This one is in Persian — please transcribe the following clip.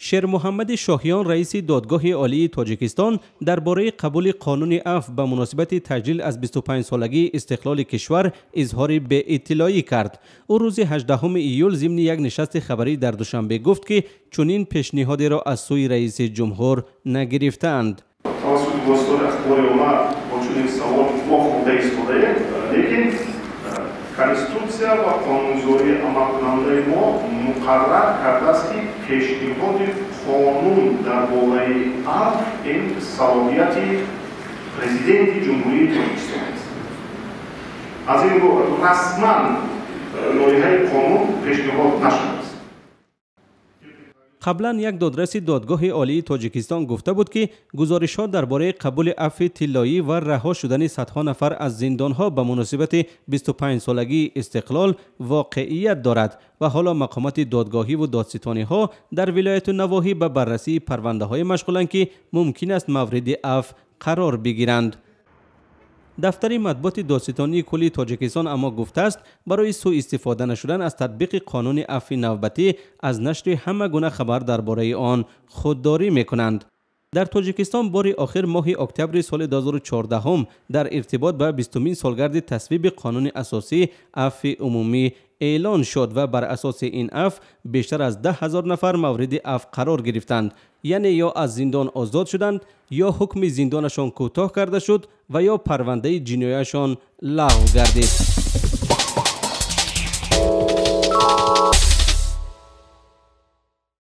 شیر محمد شاهیان رئیس دادگاه عالی تاجیکستان درباره قبول قانون عفو به مناسبت تجلیل از 25 سالگی استقلال کشور اظهار به اطلاعی کرد. او روز 18 ایول ضمن یک نشست خبری در دوشنبه گفت که چنین پیشنهادی را از سوی رئیس جمهور نگرفتند. Конституция ва қонунзории амалкунандаи мо муқаррар кардааст ки пешниҳоди қонун дар бораи афв ин салоҳияти президенти ҷумҳурии Тоҷикистон аст. аз ин рӯ расман лоиҳаи қонун пешниҳод нашудааст. قبلا یک دادرس دادگاه عالی تاجیکستان گفته بود که گزارش‌ها درباره قبول عفو طلایی و رها شدن صدها نفر از زندان‌ها به مناسبت 25 سالگی استقلال واقعیت دارد و حالا مقامات دادگاهی و دادستانی‌ها در ولایت و نواحی به بررسی پرونده‌های مشغولند که ممکن است مورد عفو قرار بگیرند. دفتر مطبوعات دادستانی کلی تاجیکستان اما گفته است برای سوء استفاده نشدن از تطبیق قانون عفو نوبتی از نشر همه گونه خبر درباره آن خودداری میکنند. در تاجیکستان بار آخر ماه اکتبر سال 2014 در ارتباط به 20مین سالگرد تصویب قانون اساسی عفو عمومی اعلان شد و بر اساس این عفو بیشتر از 10,000 نفر مورد عفو قرار گرفتند، یعنی یا از زندان آزاد شدند یا حکم زندانشان کوتاه کرده شد و یا پرونده جنایتشان لغو گردید.